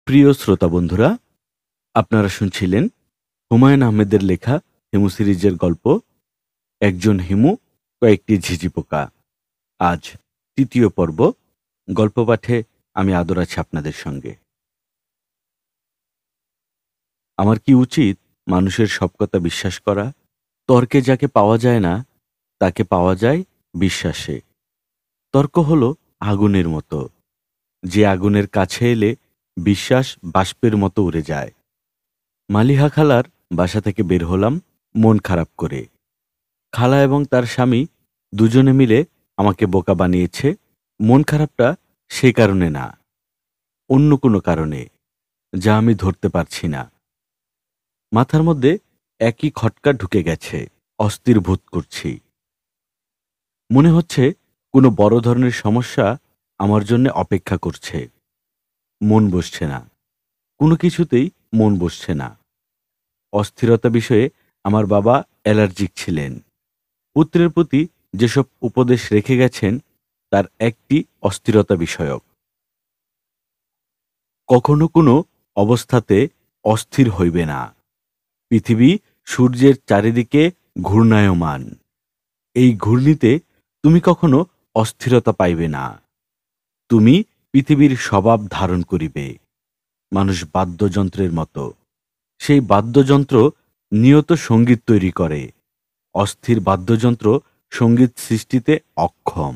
প্রিয় শ্রোতা বন্ধুরা, আপনারা শুনছিলেন হুমায়ুন আহমেদের লেখা হিমু সিরিজের গল্প একজন হিমু কয়েকটি ঝিঝি পোকা। আজ তৃতীয় পর্ব। গল্প পাঠে আমি আদর আছি আপনাদের সঙ্গে। আমার কি উচিত মানুষের সব কথা বিশ্বাস করা? তর্কে যাকে পাওয়া যায় না তাকে পাওয়া যায় বিশ্বাসে। তর্ক হলো আগুনের মতো, যে আগুনের কাছে এলে বিশ্বাস বাষ্পের মতো উড়ে যায়। মালিহা খালার বাসা থেকে বের হলাম মন খারাপ করে। খালা এবং তার স্বামী দুজনে মিলে আমাকে বোকা বানিয়েছে। মন খারাপটা সে কারণে না, অন্য কোনো কারণে, যা আমি ধরতে পারছি না। মাথার মধ্যে একই খটকা ঢুকে গেছে, অস্থির বোধ করছি। মনে হচ্ছে কোনো বড় ধরনের সমস্যা আমার জন্য অপেক্ষা করছে। মন বসছে না, কোনো কিছুতেই মন বসছে না। অস্থিরতা বিষয়ে আমার বাবা অ্যালার্জিক ছিলেন। পুত্রের প্রতি যেসব উপদেশ রেখে গেছেন তার একটি অস্থিরতা বিষয়ক। কখনো কোনো অবস্থাতে অস্থির হইবে না। পৃথিবী সূর্যের চারিদিকে ঘূর্ণায়মান। এই ঘূর্ণিতে তুমি কখনো অস্থিরতা পাইবে না। তুমি পৃথিবীর স্বভাব ধারণ করিবে। মানুষ বাদ্যযন্ত্রের মতো, সেই বাদ্যযন্ত্র নিয়ত সঙ্গীত তৈরি করে। অস্থির বাদ্যযন্ত্র সঙ্গীত সৃষ্টিতে অক্ষম।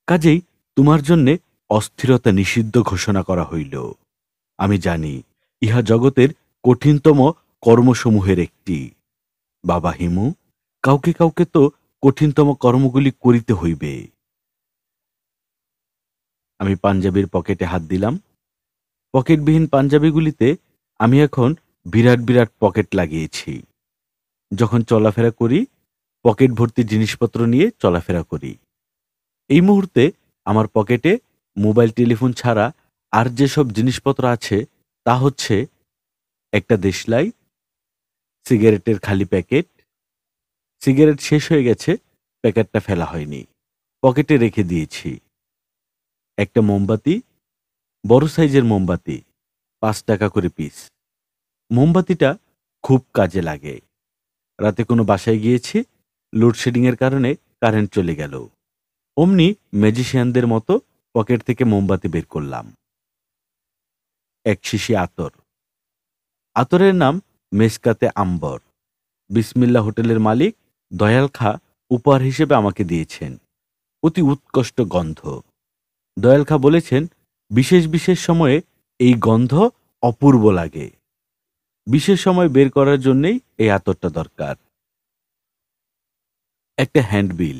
কাজেই তোমার জন্যে অস্থিরতা নিষিদ্ধ ঘোষণা করা হইল। আমি জানি ইহা জগতের কঠিনতম কর্মসমূহের একটি। বাবা হিমু, কাউকে কাউকে তো কঠিনতম কর্মগুলি করিতে হইবে। আমি পাঞ্জাবির পকেটে হাত দিলাম। পকেটবিহীন পাঞ্জাবিগুলিতে আমি এখন বিরাট বিরাট পকেট লাগিয়েছি। যখন চলাফেরা করি, পকেট ভর্তি জিনিসপত্র নিয়ে চলাফেরা করি। এই মুহূর্তে আমার পকেটে মোবাইল টেলিফোন ছাড়া আর যেসব জিনিসপত্র আছে তা হচ্ছে একটা দেশলাই, সিগারেটের খালি প্যাকেট। সিগারেট শেষ হয়ে গেছে, প্যাকেটটা ফেলা হয়নি, পকেটে রেখে দিয়েছি। একটা মোমবাতি, বড় সাইজের মোমবাতি, ৫ টাকা করে পিস। মোমবাতিটা খুব কাজে লাগে। রাতে কোনো বাসায় গিয়েছি, লোডশেডিংয়ের কারণে কারেন্ট চলে গেল। অমনি ম্যাজিশিয়ানদের মতো পকেট থেকে মোমবাতি বের করলাম। এক শিশি আতর। আতরের নাম মেসকাতে আম্বর। বিসমিল্লা হোটেলের মালিক দয়াল খা উপহার হিসেবে আমাকে দিয়েছেন। অতি উৎকষ্ট গন্ধ। দয়াল খা বলেছেন, বিশেষ বিশেষ সময়ে এই গন্ধ অপূর্ব লাগে। বিশেষ সময় বের করার জন্যেই এই আতরটা দরকার। একটা হ্যান্ডবিল।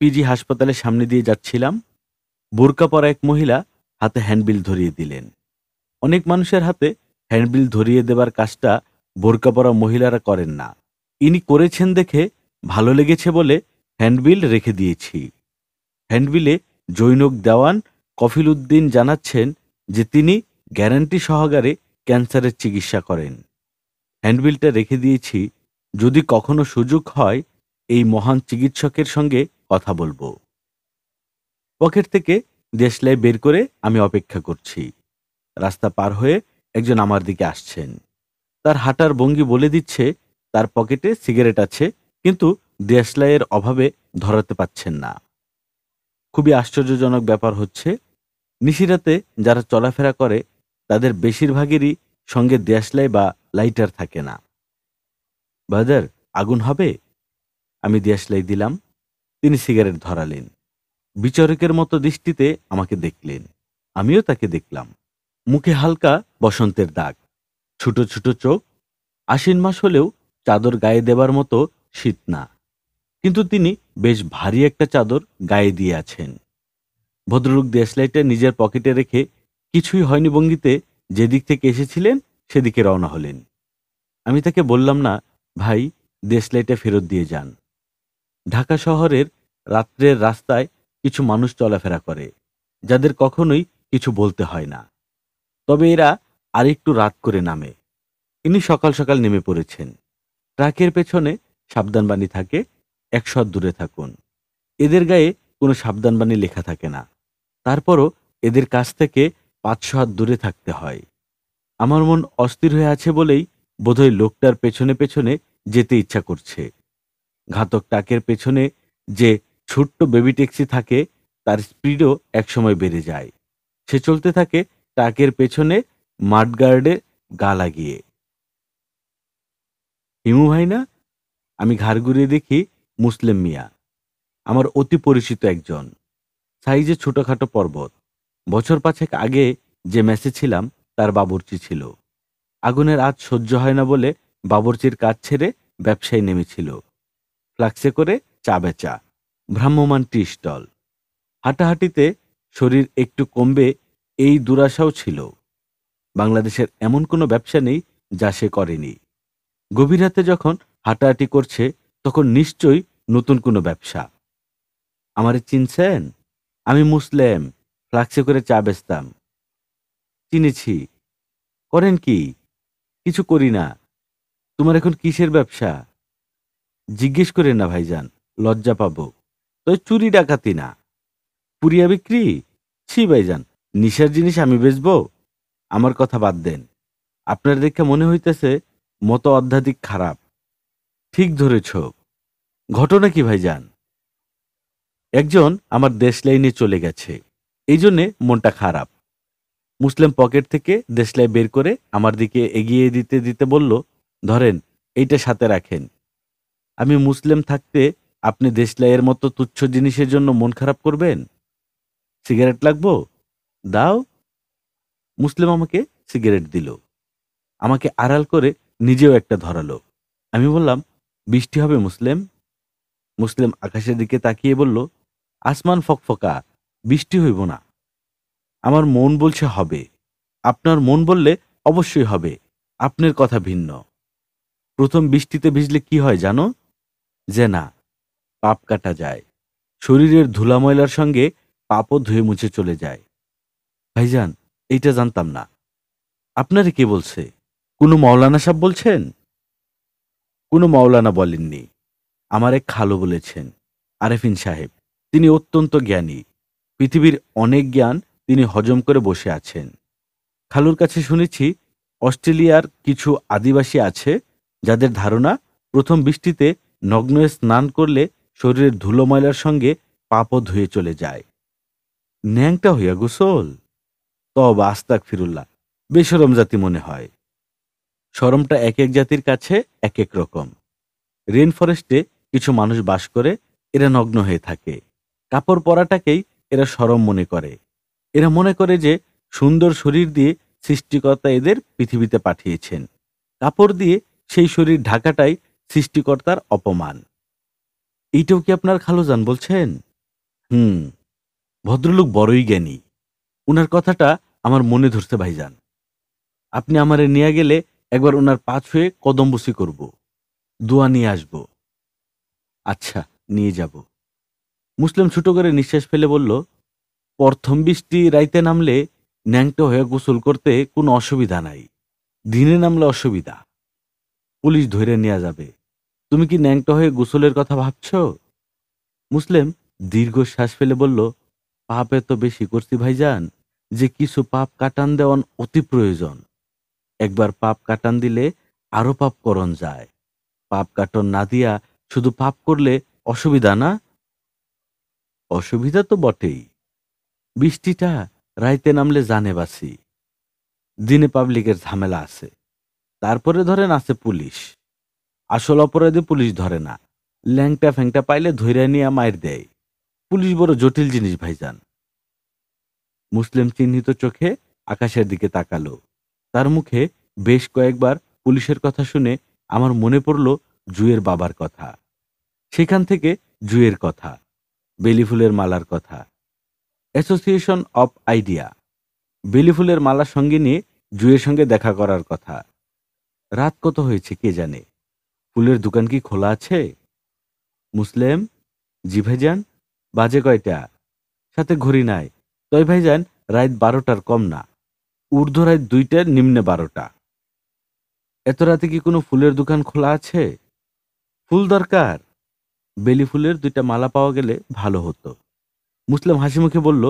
পিজি হাসপাতালের সামনে দিয়ে যাচ্ছিলাম। বোরকা পরা এক মহিলা হাতে হ্যান্ডবিল ধরিয়ে দিলেন। অনেক মানুষের হাতে হ্যান্ডবিল ধরিয়ে দেবার কাজটা বোরকা পরা মহিলারা করেন না। ইনি করেছেন দেখে ভালো লেগেছে বলে হ্যান্ডবিল রেখে দিয়েছি। হ্যান্ডবিলে জৈনক দেওয়ান কফিল উদ্দিন জানাচ্ছেন যে তিনি গ্যারান্টি সহকারে ক্যান্সারের চিকিৎসা করেন। হ্যান্ডবিলটা রেখে দিয়েছি, যদি কখনো সুযোগ হয় এই মহান চিকিৎসকের সঙ্গে কথা বলবো। পকেট থেকে দেশলাই বের করে আমি অপেক্ষা করছি। রাস্তা পার হয়ে একজন আমার দিকে আসছেন। তার হাঁটার ভঙ্গি বলে দিচ্ছে তার পকেটে সিগারেট আছে, কিন্তু দেশলাইয়ের অভাবে ধরাতে পাচ্ছেন না। খুবই আশ্চর্যজনক ব্যাপার হচ্ছে, নিশিরাতে যারা চলাফেরা করে তাদের বেশিরভাগেরই সঙ্গে দেশলাই বা লাইটার থাকে না। ব্রাদার, আগুন হবে? আমি দেশলাই দিলাম। তিনি সিগারেট ধরালেন। বিচারকের মতো দৃষ্টিতে আমাকে দেখলেন। আমিও তাকে দেখলাম। মুখে হালকা বসন্তের দাগ, ছোট ছোট চোখ। আশ্বিন মাস হলেও চাদর গায়ে দেবার মতো শীত না, কিন্তু তিনি বেশ ভারী একটা চাদর গায়ে দিয়ে আছেন। ভদ্রলোক দেশলাইটা নিজের পকেটে রেখে কিছুই হয়নি ভঙ্গিতে যেদিক থেকে এসেছিলেন সেদিকে রওনা হলেন। আমি তাকে বললাম না, ভাই, দেশলাইটা ফেরত দিয়ে যান। ঢাকা শহরের রাত্রের রাস্তায় কিছু মানুষ চলাফেরা করে যাদের কখনোই কিছু বলতে হয় না, তবে এরা আরেকটু রাত করে নামে। ইনি সকাল সকাল নেমে পড়েছেন। ট্রাকের পেছনে সাবধানবাণী থাকে, ১০০ হাত দূরে থাকুন। এদের গায়ে কোনো সাবধানবাণী লেখা থাকে না, তারপরও এদের কাছ থেকে ৫০০ হাত দূরে থাকতে হয়। আমার মন অস্থির হয়ে আছে বলেই বোধহয় লোকটার পেছনে পেছনে যেতে ইচ্ছা করছে। ঘাতক ট্রাকের পেছনে যে ছোট্ট বেবি ট্যাক্সি থাকে তার স্পিডও একসময় বেড়ে যায়। সে চলতে থাকে ট্রাকের পেছনে মাডগার্ডে গা লাগিয়ে। হিমু ভাই না? আমি ঘাড় ঘুরিয়ে দেখি মুসলিম মিয়া, আমার অতি পরিচিত একজন। সাইজে ছোটখাটো পর্বত। বছর ৫ আগে যে মেসে ছিলাম তার বাবুর্চি ছিল। আগুনের আঁচ সহ্য হয় না বলে বাবুর্চির কাজ ছেড়ে ব্যবসায় নেমেছিল। ফ্লাক্সে করে চা বেচা, ভ্রাম্যমান টি স্টল। হাঁটাহাঁটিতে শরীর একটু কমবে এই দুরাশাও ছিল। বাংলাদেশের এমন কোনো ব্যবসা নেই যা সে করেনি। গভীর রাতে যখন হাঁটাহাঁটি করছে তখন নিশ্চয়ই নতুন কোনো ব্যবসা। আমারে চিনছেন? আমি মুসলেম, ফ্লাক্সে করে চা বেচতাম। চিনেছি। করেন কি? কিছু করি না। তোমার এখন কিসের ব্যবসা? জিজ্ঞেস করেন না ভাইজান, লজ্জা পাবো। তো চুরি ডাকাতি না। পুরিয়া বিক্রি? ছি ভাইজান, নিশার জিনিস আমি বেচবো? আমার কথা বাদ দেন। আপনার দেখে মনে হইতেছে মতো অধ্যাত্মিক খারাপ। ঠিক ধরেছ। ঘটনা কি ভাইজান? একজন আমার দেশ লাইনে চলে গেছে, এই জন্যে মনটা খারাপ। মুসলিম পকেট থেকে দেশলাই বের করে আমার দিকে এগিয়ে দিতে দিতে বলল, ধরেন, এইটা সাথে রাখেন। আমি মুসলিম থাকতে আপনি দেশলাইয়ের মতো তুচ্ছ জিনিসের জন্য মন খারাপ করবেন? সিগারেট লাগবো? দাও। মুসলিম আমাকে সিগারেট দিল। আমাকে আড়াল করে নিজেও একটা ধরালো। আমি বললাম, বৃষ্টি হবে মুসলিম? মুসলিম আকাশের দিকে তাকিয়ে বলল, আসমান ফকফকা, বৃষ্টি হইব না। আমার মন বলছে হবে। আপনার মন বললে অবশ্যই হবে। আপনার কথা ভিন্ন। প্রথম বৃষ্টিতে ভিজলে কি হয় জানো? যে না, পাপ কাটা যায়। শরীরের ধুলা ময়লার সঙ্গে পাপও ধুয়ে মুছে চলে যায়। ভাইজান, এইটা জানতাম না। আপনারে কে বলছে? কোনো মাওলানা সাহেব বলছেন? কোনো মাওলানা বলেননি। আমার এক খালু বলেছেন, আরেফিন সাহেব। তিনি অত্যন্ত জ্ঞানী। পৃথিবীর অনেক জ্ঞান তিনি হজম করে বসে আছেন। খালুর কাছে শুনেছি অস্ট্রেলিয়ার কিছু আদিবাসী আছে যাদের ধারণা প্রথম বৃষ্টিতে নগ্ন হয়ে স্নান করলে শরীরের ধুলো ময়লার সঙ্গে পাপও ধুয়ে চলে যায়। ন্যাংটা হইয়া গোসল? তবা আস্তাক ফিরুল্লাহ, বেশরম জাতি মনে হয়। শরমটা এক এক জাতির কাছে এক এক রকম। রেন ফরেস্টে কিছু মানুষ বাস করে, এরা নগ্ন হয়ে থাকে। কাপড় পরাটাকেই এরা শরম মনে করে। এরা মনে করে যে সুন্দর শরীর দিয়ে সৃষ্টিকর্তা এদের পৃথিবীতে পাঠিয়েছেন। কাপড় দিয়ে সেই শরীর ঢাকাটাই সৃষ্টিকর্তার অপমান। এইটাও কি আপনার খালুজান বলছেন? হুম। ভদ্রলোক বড়ই জ্ঞানী। উনার কথাটা আমার মনে ধরছে ভাইজান। আপনি আমারে নিয়ে গেলে একবার ওনার পা ছুঁয়ে কদমবুসি করব, দোয়া নিয়ে আসব। আচ্ছা, নিয়ে যাব। মুসলিম ছোট করে নিঃশ্বাস ফেলে বলল, প্রথম বৃষ্টি রাইতে নামলে ন্যাংটো হয়ে গোসল করতে কোনো অসুবিধা নাই। দিনে নামলে অসুবিধা। পুলিশ ধরে নেওয়া যাবে। তুমি কি ন্যাংটো হয়ে গোসলের কথা ভাবছ? মুসলিম দীর্ঘ শ্বাস ফেলে বলল, পাপ এত বেশি করছি ভাইজান যে কিছু পাপ কাটান দেওয়ান অতি প্রয়োজন। একবার পাপ কাটান দিলে আরো পাপ করণ যায়। পাপ কাটন না দিয়া শুধু পাপ করলে অসুবিধা না? অসুবিধা তো বটেই। বৃষ্টিটা রাইতে নামলে জানে বাসি। দিনে পাবলিকের ঝামেলা আছে। তারপরে ধরেন আছে পুলিশ। আসল অপরাধী পুলিশ ধরে না। ল্যাংটা ফ্যাংটা পাইলে ধইরা নিয়ে মাইর দেয়। পুলিশ বড় জটিল জিনিস ভাইজান। মুসলিম চিহ্নিত চোখে আকাশের দিকে তাকালো। তার মুখে বেশ কয়েকবার পুলিশের কথা শুনে আমার মনে পড়ল জুয়ের বাবার কথা। সেখান থেকে জুয়ের কথা, বেলি ফুলের মালার কথা, অ্যাসোসিয়েশন অফ আইডিয়া, বেলি ফুলের মালা সঙ্গে নিয়ে জুয়ের সঙ্গে দেখা করার কথা। রাত কত হয়েছে কে জানে? ফুলের দোকান কি খোলা আছে? মুসলিম, জি ভাইজান। বাজে কয়টা? সাথে ঘড়ি নাই। তয় ভাইজান, রাত 12টার কম না। ঊর্ধ্ব রাত 2টার, নিম্নে 12টা। এত রাতে কি কোনো ফুলের দোকান খোলা আছে? ফুল দরকার? বেলি ফুলের 2টা মালা পাওয়া গেলে ভালো হতো। মুসলিম হাসি মুখে বলল,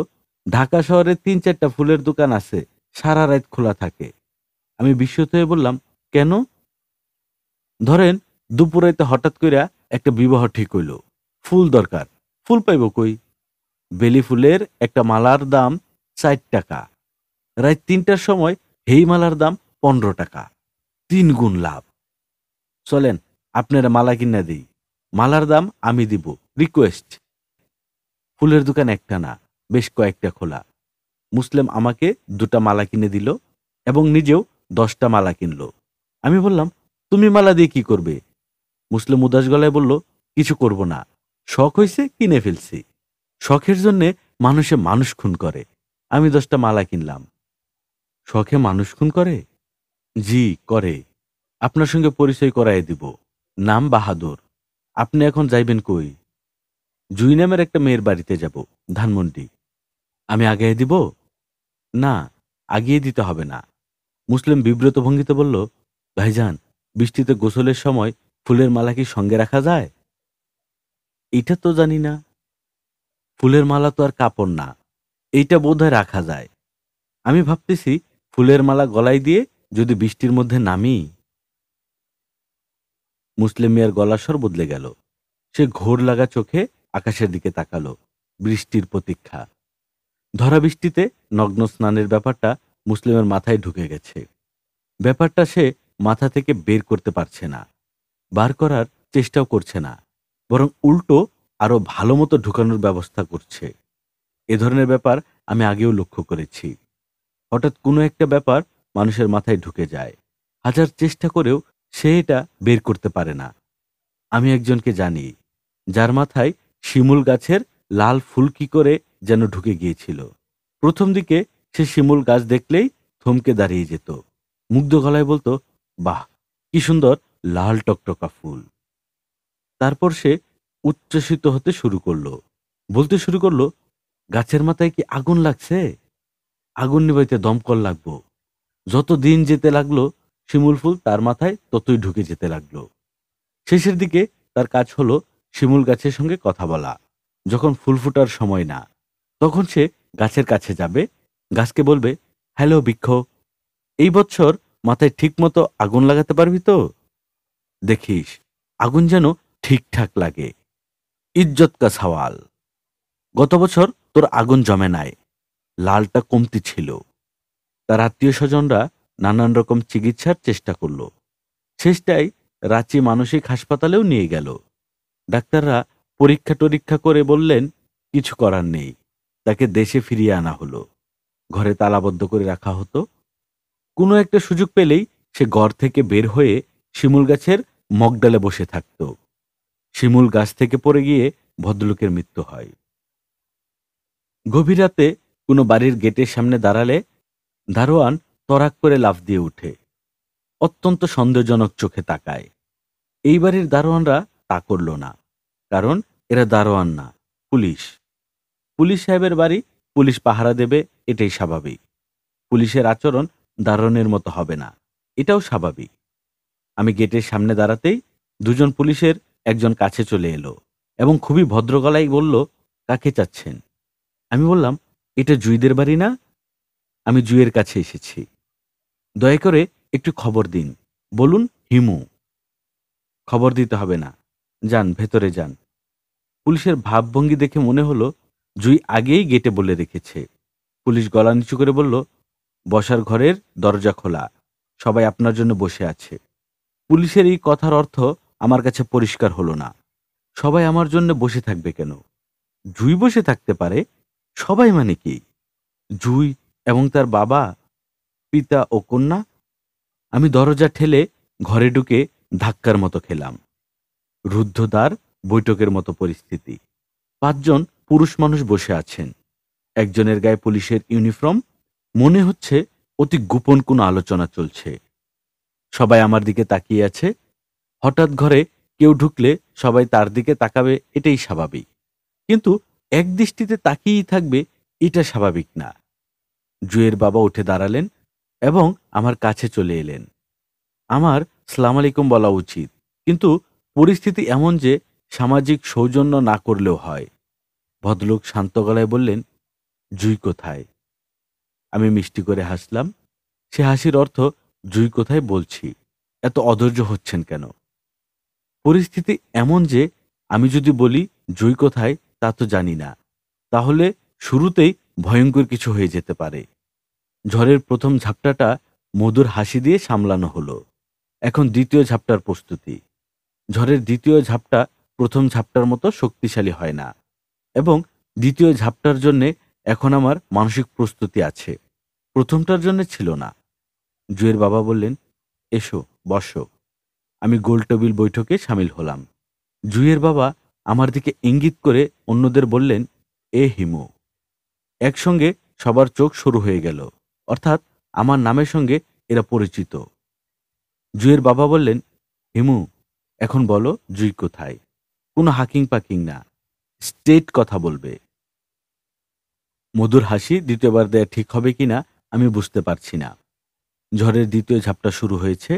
ঢাকা শহরে 3-4টা ফুলের দোকান আছে, সারা রাত খোলা থাকে। আমি বিস্মিত হয়ে বললাম, কেন? ধরেন দুপুরাইতে হঠাৎ কইরা একটা বিবাহ ঠিক হইল, ফুল দরকার, ফুল পাইব কই? বেলি ফুলের একটা মালার দাম 4 টাকা, রাত 3টার সময় হেই মালার দাম 15 টাকা, 3 গুণ লাভ। চলেন আপনারা মালা কিনা দিই, মালার দাম আমি দিব, রিকোয়েস্ট। ফুলের দোকান একটা না, বেশ কয়েকটা খোলা। মুসলিম আমাকে 2টা মালা কিনে দিল এবং নিজেও 10টা মালা কিনল। আমি বললাম, তুমি মালা দিয়ে কি করবে? মুসলিম উদাস গলায় বলল, কিছু করব না, শখ হইছে কিনে ফেলছি। শখের জন্যে মানুষে মানুষ খুন করে। আমি 10টা মালা কিনলাম। শখে মানুষ খুন করে? জি করে। আপনার সঙ্গে পরিচয় করায় দিব। নাম বাহাদুর। আপনি এখন যাইবেন কই? জুই নামের একটা মেয়ের বাড়িতে যাব, ধানমন্ডি। আমি আগাইয়া দিব? না, আগিয়ে দিতে হবে না। মুসলিম বিব্রত ভঙ্গিতে বলল, ভাইজান, বৃষ্টিতে গোসলের সময় ফুলের মালা কি সঙ্গে রাখা যায়? এইটা তো জানি না। ফুলের মালা তো আর কাপড় না, এইটা বোধহয় রাখা যায়। আমি ভাবতেছি ফুলের মালা গলায় দিয়ে যদি বৃষ্টির মধ্যে নামি। মুসলিম মিয়ার গলার স্বর বদলে গেল। সে ঘোর লাগা চোখে আকাশের দিকে তাকালো। বৃষ্টির প্রতীক্ষা। ধরা বৃষ্টিতে নগ্ন স্নানের ব্যাপারটা মুসলিমের মাথায় ঢুকে গেছে। ব্যাপারটা সে মাথা থেকে বের করতে পারছে না, বার করার চেষ্টাও করছে না, বরং উল্টো আরো ভালো মতো ঢুকানোর ব্যবস্থা করছে। এ ধরনের ব্যাপার আমি আগেও লক্ষ্য করেছি। হঠাৎ কোনো একটা ব্যাপার মানুষের মাথায় ঢুকে যায়, হাজার চেষ্টা করেও সে এটা বের করতে পারে না। আমি একজনকে জানি, যার মাথায় শিমুল গাছের লাল ফুল কি করে যেন ঢুকে গিয়েছিল। প্রথম দিকে সে শিমুল গাছ দেখলেই থমকে দাঁড়িয়ে যেত, মুগ্ধ গলায় বলতো, বাহ, কি সুন্দর লাল টকটকা ফুল। তারপর সে উচ্ছ্বসিত হতে শুরু করলো, বলতে শুরু করলো, গাছের মাথায় কি আগুন লাগছে? আগুন নিবাইতে দমকল লাগবো। যত দিন যেতে লাগলো শিমুল ফুল তার মাথায় ততই ঢুকে যেতে লাগলো। শেষের দিকে তার কাজ হলো শিমুল গাছের সঙ্গে কথা বলা। যখন ফুল ফোটার সময় না, তখন সে গাছের কাছে যাবে, গাছকে বলবে, হ্যালো বৃক্ষ, এই বছর মাথায় ঠিক মতো আগুন লাগাতে পারবি তো? দেখিস আগুন যেন ঠিকঠাক লাগে। ইজ্জত কা সওয়াল। গত বছর তোর আগুন জমে নাই, লালটা কমতি ছিল। তার আত্মীয় স্বজনরা নানান রকম চিকিৎসার চেষ্টা করল। শেষটায় রাঁচি মানসিক হাসপাতালেও নিয়ে গেল। ডাক্তাররা পরীক্ষা টরীক্ষা করে বললেন, কিছু করার নেই। তাকে দেশে ফিরিয়ে আনা হলো। ঘরে তালাবদ্ধ করে রাখা হতো। কোনো একটা সুযোগ পেলেই সে ঘর থেকে বের হয়ে শিমুল গাছের মগডালে বসে থাকত। শিমুল গাছ থেকে পড়ে গিয়ে ভদ্রলোকের মৃত্যু হয়। গভীর রাতে কোনো বাড়ির গেটের সামনে দাঁড়ালে দারোয়ান তরাক করে লাফ দিয়ে উঠে, অত্যন্ত সন্দেহজনক চোখে তাকায়। এই বাড়ির দারোয়ানরা তা করল না, কারণ এরা দারোয়ান না, পুলিশ। পুলিশ সাহেবের বাড়ি, পুলিশ পাহারা দেবে, এটাই স্বাভাবিক। পুলিশের আচরণ দারোয়ানের মতো হবে না, এটাও স্বাভাবিক। আমি গেটের সামনে দাঁড়াতেই দুজন পুলিশের একজন কাছে চলে এলো এবং খুবই ভদ্র গলায় বলল, কাকে চাচ্ছেন? আমি বললাম, এটা জুইদের বাড়ি না? আমি জুইয়ের কাছে এসেছি, দয়া করে একটু খবর দিন। বলুন হিমু। খবর দিতে হবে না, যান ভেতরে যান। পুলিশের ভাবভঙ্গি দেখে মনে হলো জুই আগেই গেটে বলে রেখেছে। পুলিশ গলা নিচু করে বলল, বসার ঘরের দরজা খোলা, সবাই আপনার জন্য বসে আছে। পুলিশের এই কথার অর্থ আমার কাছে পরিষ্কার হলো না। সবাই আমার জন্য বসে থাকবে কেন? জুই বসে থাকতে পারে, সবাই মানে কি? জুই এবং তার বাবা, পিতা ও কন্যা? আমি দরজা ঠেলে ঘরে ঢুকে ধাক্কার মতো খেলাম। রুদ্ধদ্বার বৈঠকের মতো পরিস্থিতি। 5 জন পুরুষ মানুষ বসে আছেন। একজনের গায়ে পুলিশের ইউনিফর্ম। মনে হচ্ছে অতি গোপন কোনো আলোচনা চলছে। সবাই আমার দিকে তাকিয়ে আছে। হঠাৎ ঘরে কেউ ঢুকলে সবাই তার দিকে তাকাবে, এটাই স্বাভাবিক। কিন্তু এক দৃষ্টিতে তাকিয়েই থাকবে, এটা স্বাভাবিক না। জুয়ের বাবা উঠে দাঁড়ালেন এবং আমার কাছে চলে এলেন। আমার সালাম আলাইকুম বলা উচিত, কিন্তু পরিস্থিতি এমন যে সামাজিক সৌজন্য না করলেও হয়। ভদ্রলোক শান্ত গলায় বললেন, জুই কোথায়? আমি মিষ্টি করে হাসলাম। সে হাসির অর্থ জুই কোথায় বলছি, এত অধৈর্য হচ্ছেন কেন? পরিস্থিতি এমন যে আমি যদি বলি জুই কোথায় তা তো জানি না, তাহলে শুরুতেই ভয়ঙ্কর কিছু হয়ে যেতে পারে। ঝড়ের প্রথম ঝাপটাটা মধুর হাসি দিয়ে সামলানো হলো। এখন দ্বিতীয় ঝাপটার প্রস্তুতি। ঝড়ের দ্বিতীয় ঝাপটা প্রথম ঝাপটার মতো শক্তিশালী হয় না, এবং দ্বিতীয় ঝাপটার জন্যে এখন আমার মানসিক প্রস্তুতি আছে, প্রথমটার জন্য ছিল না। জুয়ের বাবা বললেন, এসো, বসো। আমি গোলটেবিল বৈঠকে সামিল হলাম। জুইয়ের বাবা আমার দিকে ইঙ্গিত করে অন্যদের বললেন, এ হিমু। একসঙ্গে সবার চোখ শুরু হয়ে গেল, অর্থাৎ আমার নামের সঙ্গে এরা পরিচিত। জুইয়ের বাবা বললেন, হিমু, এখন বলো জুই কোথায়? কোনো হাকিং পাকিং না, স্ট্রেট কথা বলবে। মধুর হাসি দ্বিতীয়বার দেয়া ঠিক হবে কিনা আমি বুঝতে পারছি না। ঝড়ের দ্বিতীয় ঝাপটা শুরু হয়েছে।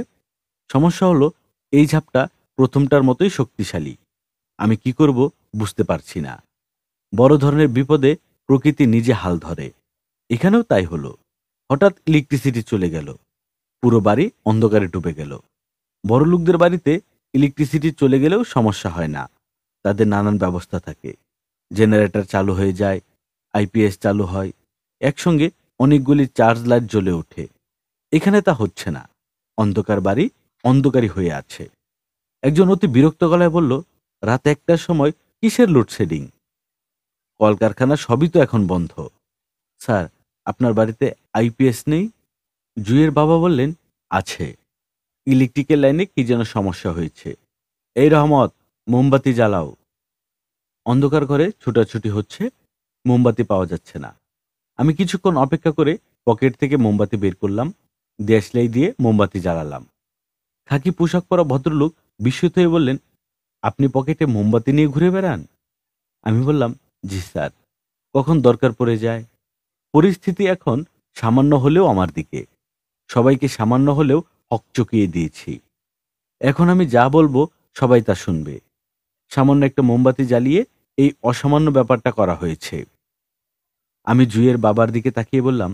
সমস্যা হলো, এই ঝাপটা প্রথমটার মতোই শক্তিশালী। আমি কি করব বুঝতে পারছি না। বড় ধরনের বিপদে প্রকৃতি নিজে হাল ধরে। এখানেও তাই হলো। হঠাৎ ইলেকট্রিসিটি চলে গেল। পুরো বাড়ি অন্ধকারে ডুবে গেল। বড়লোকদের বাড়িতে ইলেকট্রিসিটি চলে গেলেও সমস্যা হয় না। তাদের নানান ব্যবস্থা থাকে। জেনারেটর চালু হয়ে যায়, আইপিএস চালু হয়, একসঙ্গে অনেকগুলি চার্জ লাইট জ্বলে ওঠে। এখানে তা হচ্ছে না। অন্ধকার বাড়ি অন্ধকারই হয়ে আছে। একজন অতি বিরক্ত গলায় বলল, রাত 1টার সময় কিসের লোডশেডিং? কলকারখানা সবই তো এখন বন্ধ। স্যার, আপনার বাড়িতে আইপিএস নেই? জুইয়ের বাবা বললেন, আছে। ইলেকট্রিকের লাইনে কি যেন সমস্যা হয়েছে। এই রহমত, মোমবাতি জ্বালাও। অন্ধকার ঘরে ছুটাছুটি হচ্ছে, মোমবাতি পাওয়া যাচ্ছে না। আমি কিছুক্ষণ অপেক্ষা করে পকেট থেকে মোমবাতি বের করলাম, দেশলাই দিয়ে মোমবাতি জ্বালালাম। খাকি পোশাক পরা ভদ্রলোক বিস্মিত হয়ে বললেন, আপনি পকেটে মোমবাতি নিয়ে ঘুরে বেড়ান? আমি বললাম, জি স্যার, কখন দরকার পড়ে যায়। পরিস্থিতি এখন সামান্য হলেও আমার দিকে। সবাইকে সামান্য হলেও হকচকিয়ে দিয়েছি। এখন আমি যা বলবো সবাই তা শুনবে। সামান্য একটা মোমবাতি জ্বালিয়ে এই অসামান্য ব্যাপারটা করা হয়েছে। আমি জুইয়ের বাবার দিকে তাকিয়ে বললাম,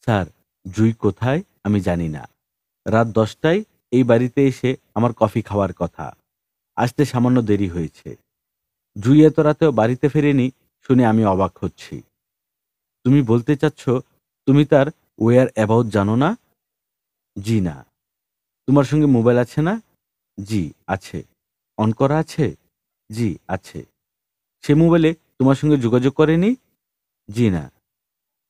স্যার, জুই কোথায় আমি জানি না। রাত 10টায় এই বাড়িতে এসে আমার কফি খাওয়ার কথা। আসতে সামান্য দেরি হয়েছে। জুই এত রাতেও বাড়িতে ফেরেনি শুনে আমি অবাক হচ্ছি। তুমি বলতে চাচ্ছ তুমি তার ওয়্যার অ্যাবাউট জানো না? জি না। তোমার সঙ্গে মোবাইল আছে না? জি আছে। অন করা আছে? জি আছে। সে মোবাইলে তোমার সঙ্গে যোগাযোগ করেনি? জি না।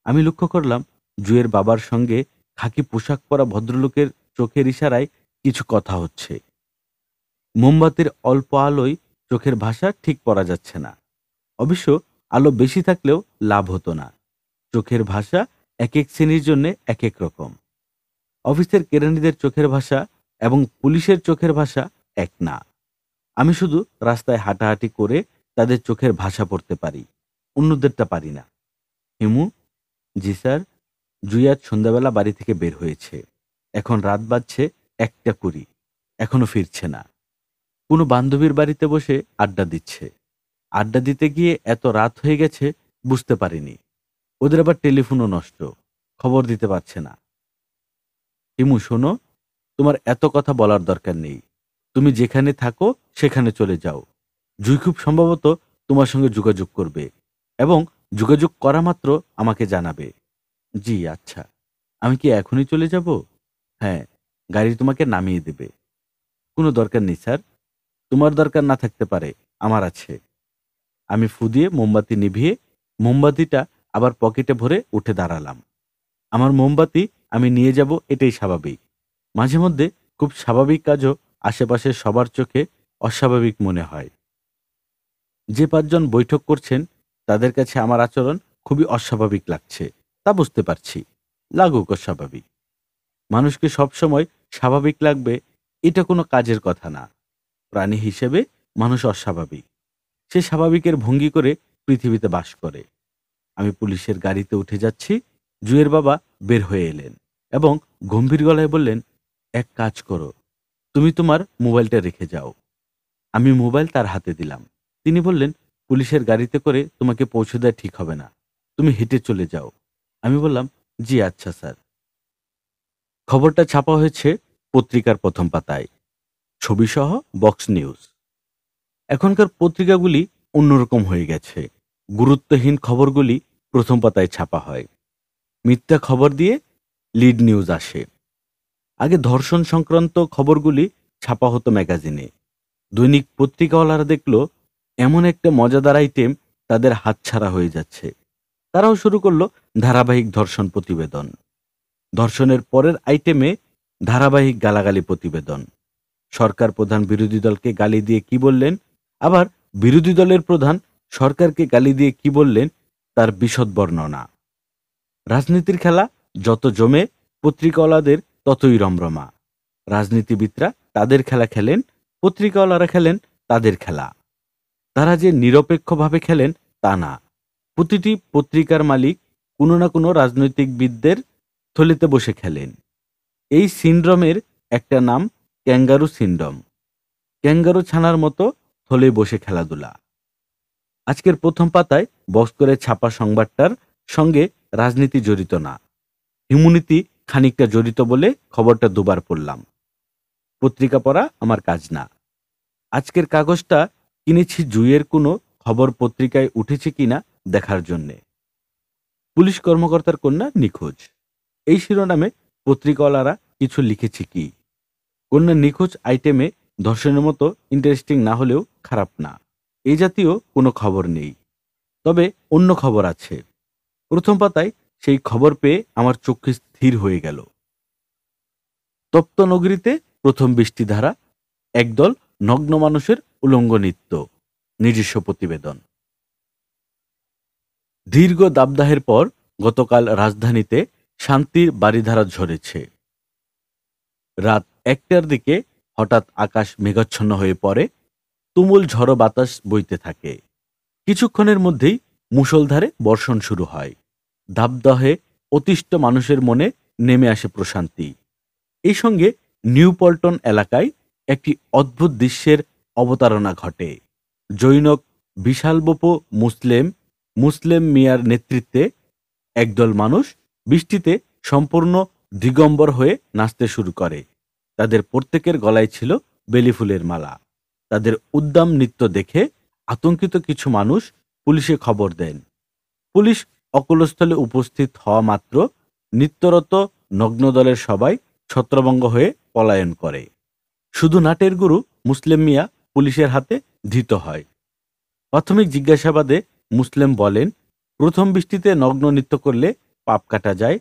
আমি লক্ষ্য করলাম জুয়ের বাবার সঙ্গে খাকি পোশাক পরা ভদ্রলোকের চোখের ইশারায় কিছু কথা হচ্ছে। মোমবাতির অল্প আলোয় চোখের ভাষা ঠিক পড়া যাচ্ছে না। অবশ্য আলো বেশি থাকলেও লাভ হতো না। চোখের ভাষা এক এক শ্রেণীর জন্য এক এক রকম। অফিসের কেরানিদের চোখের ভাষা এবং পুলিশের চোখের ভাষা এক না। আমি শুধু রাস্তায় হাঁটাহাঁটি করে তাদের চোখের ভাষা পড়তে পারি, অন্যদেরটা পারি না। হিমু, জি স্যার। জুই আজ সন্ধ্যাবেলা বাড়ি থেকে বের হয়েছে। এখন রাত বাজছে 1টা 20, এখনো ফিরছে না। কোনো বান্ধবীর বাড়িতে বসে আড্ডা দিচ্ছে। আড্ডা দিতে গিয়ে এত রাত হয়ে গেছে বুঝতে পারিনি। ওদের আবার টেলিফোনও নষ্ট, খবর দিতে পারছে না। হিমু শোনো, তোমার এত কথা বলার দরকার নেই। তুমি যেখানে থাকো সেখানে চলে যাও। জুই খুব সম্ভবত তোমার সঙ্গে যোগাযোগ করবে, এবং যোগাযোগ করা মাত্র আমাকে জানাবে। জি আচ্ছা। আমি কি এখনই চলে যাব? হ্যাঁ, গাড়ি তোমাকে নামিয়ে দেবে। কোনো দরকার নেই স্যার। তোমার দরকার না থাকতে পারে, আমার আছে। আমি ফু দিয়ে মোমবাতি নিভিয়ে মোমবাতিটা আবার পকেটে ভরে উঠে দাঁড়ালাম। আমার মোমবাতি আমি নিয়ে যাব, এটাই স্বাভাবিক। মাঝে মধ্যে খুব স্বাভাবিক কাজও আশেপাশের সবার চোখে অস্বাভাবিক মনে হয়। যে 5জন বৈঠক করছেন তাদের কাছে আমার আচরণ খুবই অস্বাভাবিক লাগছে, তা বুঝতে পারছি। লাগুক অস্বাভাবিক। মানুষকে সবসময় স্বাভাবিক লাগবে এটা কোনো কাজের কথা না। প্রাণী হিসেবে মানুষ অস্বাভাবিক। সে স্বাভাবিকের ভঙ্গি করে পৃথিবীতে বাস করে। আমি পুলিশের গাড়িতে উঠে যাচ্ছি। জুয়ের বাবা বের হয়ে এলেন এবং গম্ভীর গলায় বললেন, এক কাজ করো, তুমি তোমার মোবাইলটা রেখে যাও। আমি মোবাইল তার হাতে দিলাম। তিনি বললেন, পুলিশের গাড়িতে করে তোমাকে পৌঁছে দেওয়া ঠিক হবে না, তুমি হেঁটে চলে যাও। আমি বললাম, জি আচ্ছা স্যার। খবরটা ছাপা হয়েছে পত্রিকার প্রথম পাতায়, ছবিসহ বক্স নিউজ। এখনকার পত্রিকাগুলি অন্যরকম হয়ে গেছে। গুরুত্বহীন খবরগুলি প্রথম পাতায় ছাপা হয়, মিথ্যা খবর দিয়ে লিড নিউজ আসে। আগে ধর্ষণ সংক্রান্ত খবরগুলি ছাপা হতো ম্যাগাজিনে। দৈনিক পত্রিকাওয়ালারা দেখল এমন একটা মজাদার আইটেম তাদের হাতছাড়া হয়ে যাচ্ছে। তারাও শুরু করলো ধারাবাহিক ধর্ষণ প্রতিবেদন। ধর্ষণের পরের আইটেমে ধারাবাহিক গালাগালি প্রতিবেদন। সরকার প্রধান বিরোধী দলকে গালি দিয়ে কি বললেন, আবার বিরোধী দলের প্রধান সরকারকে গালি দিয়ে কি বললেন তার বিশদ বর্ণনা। রাজনীতির খেলা যত জমে, পত্রিকাওয়ালাদের ততই রমরমা। রাজনীতিবিদরা তাদের খেলা খেলেন, পত্রিকাওয়ালারা খেলেন তাদের খেলা। তারা যে নিরপেক্ষভাবে খেলেন তা না। প্রতিটি পত্রিকার মালিক কোনো না কোনো রাজনৈতিকবিদদের থলিতে বসে খেলেন। এই সিন্ড্রোমের একটা নাম ক্যাঙ্গারু সিন্ড্রোম। ক্যাঙ্গারু ছানার মতো থলে বসে খেলাধুলা। আজকের প্রথম পাতায় বক্স করে ছাপা সংবাদটার সঙ্গে রাজনীতি জড়িত না, হিউম্যানিটি খানিকটা জড়িত বলে খবরটা দুবার পড়লাম। পত্রিকা পড়া আমার কাজ না। আজকের কাগজটা কিনেছি জুইয়ের কোনো খবর পত্রিকায় উঠেছে কিনা দেখার জন্যে। পুলিশ কর্মকর্তার কন্যা নিখোঁজ, এই শিরোনামে পত্রিকাওয়ালারা কিছু লিখেছে কি? কন্যা নিখোঁজ আইটেমে ধর্ষণের মতো ইন্টারেস্টিং না হলেও খারাপ না, এই জাতীয় কোনো খবর নেই। তবে অন্য খবর আছে। প্রথম পাতায় সেই খবর পেয়ে আমার চক্ষু স্থির হয়ে গেল। তপ্ত নগরীতে প্রথম বৃষ্টিধারা, একদল নগ্ন মানুষের উলঙ্গ নৃত্য, নিজস্ব প্রতিবেদন। দীর্ঘ দাবদাহের পর গতকাল রাজধানীতে শান্তির বারিধারা ঝরেছে। রাত ১টার দিকে হঠাৎ আকাশ মেঘাচ্ছন্ন হয়ে পড়ে, তুমুল ঝড়ো বাতাস বইতে থাকে। কিছুক্ষণের মধ্যেই মুষলধারে বর্ষণ শুরু হয়। দাবদাহে অতিষ্ঠ মানুষের মনে নেমে আসে প্রশান্তি। এই সঙ্গে নিউ পল্টন এলাকায় একটি অদ্ভুত দৃশ্যের অবতারণা ঘটে। জৈনক বিশালবপু মুসলেম মিয়ার নেতৃত্বে একদল মানুষ বৃষ্টিতে সম্পূর্ণ দিগম্বর হয়ে নাচতে শুরু করে। তাদের প্রত্যেকের গলায় ছিল বেলি ফুলের মালা। তাদের উদ্দাম নৃত্য দেখে আতঙ্কিত কিছু মানুষ পুলিশে খবর দেন। পুলিশ অকুলস্থলে উপস্থিত হওয়া মাত্র নৃত্যরত নগ্ন দলের সবাই ছত্রভঙ্গ হয়ে পলায়ন করে। শুধু নাটের গুরু মুসলেম মিয়া পুলিশের হাতে ধৃত হয়। প্রাথমিক জিজ্ঞাসাবাদে মুসলেম বলেন, প্রথম বৃষ্টিতে নগ্ন নৃত্য করলে পাপ কাটা যায়।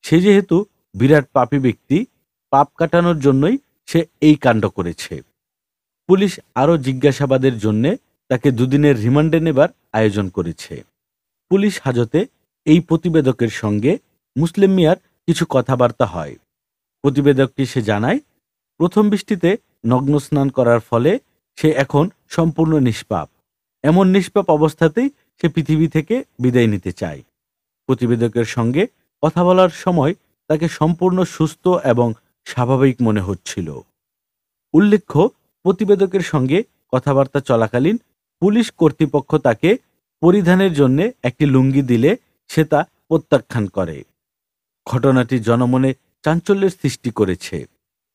সে যেহেতু বিরাট পাপী ব্যক্তি, পাপ কাটানোর জন্যই সে এই কাণ্ড করেছে। পুলিশ আরও জিজ্ঞাসাবাদের জন্য তাকে দুদিনের রিমান্ডে নেবার আয়োজন করেছে। পুলিশ হাজতে এই প্রতিবেদকের সঙ্গে মুসলেম মিয়ার কিছু কথাবার্তা হয়। প্রতিবেদককে সে জানায়, প্রথম বৃষ্টিতে নগ্ন স্নান করার ফলে সে এখন সম্পূর্ণ নিষ্পাপ। এমন নিষ্পাপ অবস্থাতেই সে পৃথিবী থেকে বিদায় নিতে চায়। প্রতিবেদকের সঙ্গে কথা বলার সময় তাকে সম্পূর্ণ সুস্থ এবং স্বাভাবিক মনে হচ্ছিল। উল্লেখ্য, প্রতিবেদকের সঙ্গে কথাবার্তা চলাকালীন পুলিশ কর্তৃপক্ষ তাকে পরিধানের জন্য একটি লুঙ্গি দিলে সে তা প্রত্যাখ্যান করে। ঘটনাটি জনমনে চাঞ্চল্যের সৃষ্টি করেছে।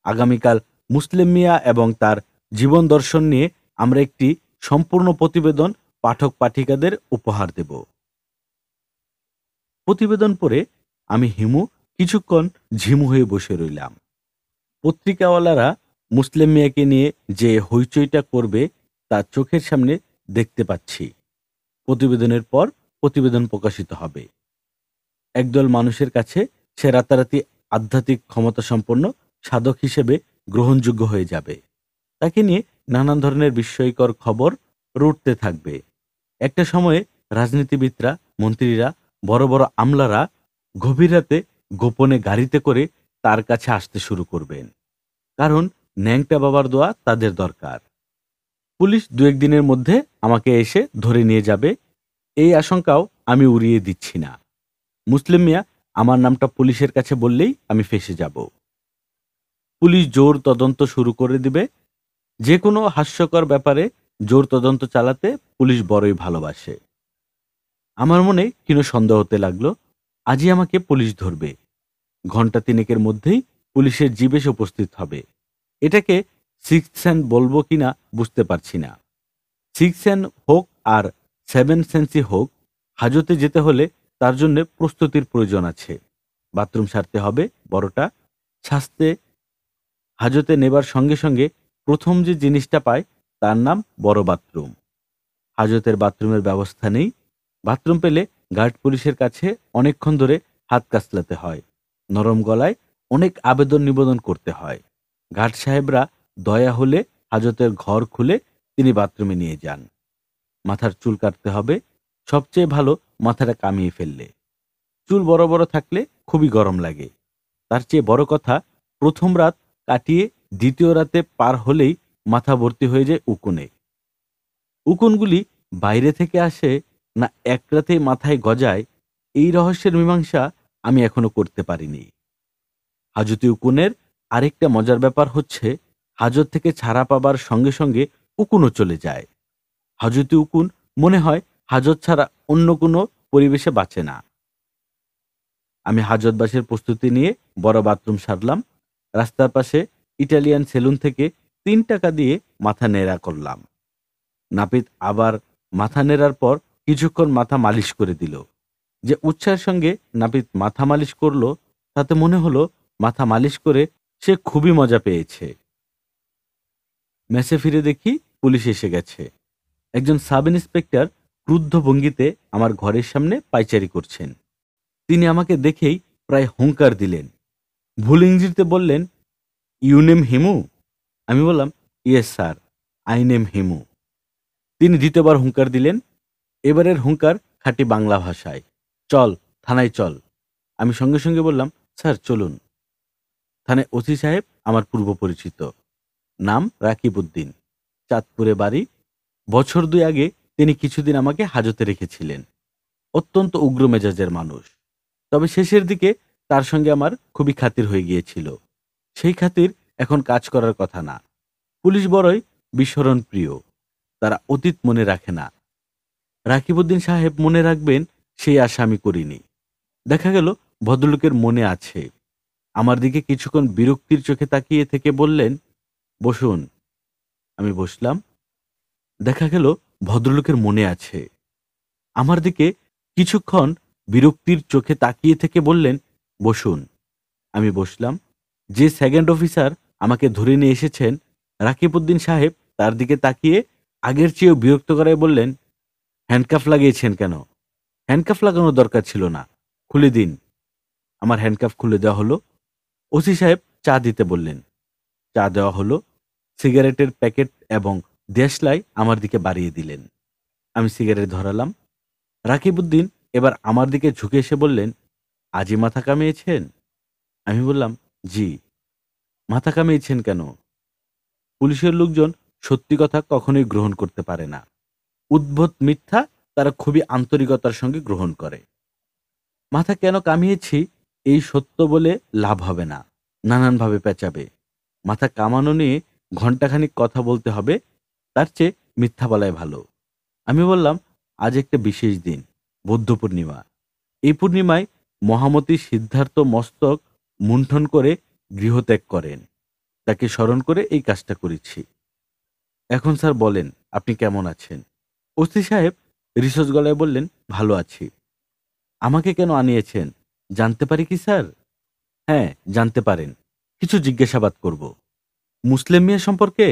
আগামীকাল মুসলেম মিয়া এবং তার জীবন দর্শন নিয়ে আমরা একটি সম্পূর্ণ প্রতিবেদন পাঠক পাঠিকাদের উপহার দেব। প্রতিবেদন পড়ে আমি হিমু কিছুক্ষণ ঝিমু হয়ে বসে রইলাম। পত্রিকাওয়ালারা মুসলেম মিয়াকে নিয়ে যে হইচইটা করবে তা চোখের সামনে দেখতে পাচ্ছি। প্রতিবেদনের পর প্রতিবেদন প্রকাশিত হবে। একদল মানুষের কাছে সে রাতারাতি আধ্যাত্মিক ক্ষমতাসম্পন্ন সাধক হিসেবে গ্রহণযোগ্য হয়ে যাবে। তাকে নিয়ে নানান ধরনের বিস্ময়কর খবর রটতে থাকবে। একটা সময়ে রাজনীতিবিদরা, মন্ত্রীরা, বড় বড় আমলারা গভীর রাতে গোপনে গাড়িতে করে তার কাছে আসতে শুরু করবেন। কারণ ন্যাংটা বাবার দোয়া তাদের দরকার। পুলিশ দু একদিনের মধ্যে আমাকে এসে ধরে নিয়ে যাবে, এই আশঙ্কাও আমি উড়িয়ে দিচ্ছি না। মুসলিম মিয়া আমার নামটা পুলিশের কাছে বললেই আমি ফেঁসে যাব। পুলিশ জোর তদন্ত শুরু করে দিবে। যে কোনো হাস্যকর ব্যাপারে জোর তদন্ত চালাতে পুলিশ বড়ই ভালোবাসে। আমার মনে ক্ষীণ সন্দেহ হতে লাগলো, আজই আমাকে পুলিশ ধরবে। ঘণ্টা তিনেকের মধ্যেই পুলিশের জিভ এসে উপস্থিত হবে। এটাকে সিক্স সেন্স বলবো কিনা বুঝতে পারছি না। সিক্স সেন্স হোক আর সেভেন সেন্সই হোক, হাজতে যেতে হলে তার জন্য প্রস্তুতির প্রয়োজন আছে। বাথরুম সারতে হবে বড়টা। সাজতে হাজতে নেবার সঙ্গে সঙ্গে প্রথম যে জিনিসটা পায় তার নাম বড় বাথরুম। হাজতের বাথরুমের ব্যবস্থা নেই। বাথরুম পেলে গার্ড পুলিশের কাছে অনেকক্ষণ ধরে হাত কাচলাতে হয়। নরম গলায় অনেক আবেদন নিবেদন করতে হয়। গার্ড সাহেবরা দয়া হলে হাজতের ঘর খুলে তিনি বাথরুমে নিয়ে যান। মাথার চুল কাটতে হবে, সবচেয়ে ভালো মাথাটা কামিয়ে ফেললে। চুল বড় বড় থাকলে খুবই গরম লাগে। তার চেয়ে বড় কথা, প্রথম রাত কাটিয়ে দ্বিতীয় রাতে পার হলেই মাথা ভর্তি হয়ে যায় উকুনে। উকুনগুলি বাইরে থেকে আসে না এক রাতেই মাথায় গজায়, এই রহস্যের মীমাংসা আমি এখনো করতে পারিনি। হাজতি উকুনের আরেকটা মজার ব্যাপার হচ্ছে, হাজত থেকে ছাড়া পাবার সঙ্গে সঙ্গে উকুনও চলে যায়। হাজতি উকুন মনে হয় হাজত ছাড়া অন্য কোনো পরিবেশে বাঁচে না। আমি হাজতবাসের প্রস্তুতি নিয়ে বড় বাথরুম সারলাম। রাস্তার পাশে ইটালিয়ান সেলুন থেকে ৩ টাকা দিয়ে মাথা নেড়া করলাম। নাপিত আবার মাথা নেড়ার পর কিছুক্ষণ মাথা মালিশ করে দিল। যে উৎসাহের সঙ্গে নাপিত মাথা মালিশ করল, তাতে মনে হলো মাথা মালিশ করে সে খুবই মজা পেয়েছে। মেসে ফিরে দেখি পুলিশ এসে গেছে। একজন সাব ইন্সপেক্টর ক্রুদ্ধ ভঙ্গিতে আমার ঘরের সামনে পায়চারি করছেন। তিনি আমাকে দেখেই প্রায় হুঙ্কার দিলেন। ভুল ইংরেজিতে বললেন, ইউ নেম হিমু? আমি বললাম, yes sir, I name Himu. তিনি দ্বিতীয়বার হুঙ্কার দিলেন। এবারের হুঙ্কার খাঁটি বাংলা ভাষায়, চল থানায় চল। আমি সঙ্গে সঙ্গে বললাম, স্যার চলুন। থানায় ওসি সাহেব আমার পূর্ব পরিচিত, নাম রাকিব উদ্দিন, চাঁদপুরে বাড়ি। বছর ২ আগে তিনি কিছুদিন আমাকে হাজতে রেখেছিলেন। অত্যন্ত উগ্র মেজাজের মানুষ, তবে শেষের দিকে তার সঙ্গে আমার খুবই খাতির হয়ে গিয়েছিল। সেই খাতির এখন কাজ করার কথা না। পুলিশ বড়ই বিস্মরণ প্রিয়, তারা অতীত মনে রাখে না। রাকিবউদ্দিন সাহেব মনে রাখবেন সেই আশা আমি করিনি। দেখা গেল ভদ্রলোকের মনে আছে। আমার দিকে কিছুক্ষণ বিরক্তির চোখে তাকিয়ে থেকে বললেন, বসুন। আমি বসলাম। দেখা গেল ভদ্রলোকের মনে আছে। আমার দিকে কিছুক্ষণ বিরক্তির চোখে তাকিয়ে থেকে বললেন, বসুন। আমি বসলাম। যে সেকেন্ড অফিসার আমাকে ধরে নিয়ে এসেছেন, রাকিবউদ্দিন সাহেব তার দিকে তাকিয়ে আগের চেয়েও বিরক্ত করায় বললেন, হ্যান্ডকাফ লাগিয়েছেন কেন? হ্যান্ডকাফ লাগানোর দরকার ছিল না, খুলে দিন। আমার হ্যান্ডকাফ খুলে দেওয়া হলো। ওসি সাহেব চা দিতে বললেন। চা দেওয়া হলো। সিগারেটের প্যাকেট এবং দেশলাই আমার দিকে বাড়িয়ে দিলেন। আমি সিগারেট ধরালাম। রাকিবউদ্দিন এবার আমার দিকে ঝুঁকে এসে বললেন, আজই মাথা কামিয়েছেন? আমি বললাম, জি। মাথা কামিয়েছেন কেন? পুলিশের লোকজন সত্যি কথা কখনোই গ্রহণ করতে পারে না। উদ্ভট মিথ্যা তারা খুবই আন্তরিকতার সঙ্গে গ্রহণ করে। মাথা কেন কামিয়েছি এই সত্য বলে লাভ হবে না, নানানভাবে পেঁচাবে। মাথা কামানো নিয়ে ঘণ্টাখানিক কথা বলতে হবে, তার চেয়ে মিথ্যা বলাই ভালো। আমি বললাম, আজ একটা বিশেষ দিন, বৌদ্ধ পূর্ণিমা। এই পূর্ণিমায় মহামতি সিদ্ধার্থ মস্তক মুণ্ঠন করে গৃহত্যাগ করেন। তাকে স্মরণ করে এই কাজটা করেছি। এখন স্যার বলেন, আপনি কেমন আছেন? ওসি সাহেব রিসোর্স গলায় বললেন, ভালো আছি। আমাকে কেন আনিয়েছেন জানতে পারি কি স্যার? হ্যাঁ, জানতে পারেন। কিছু জিজ্ঞাসাবাদ করব। মুসলিম মিয়া সম্পর্কে?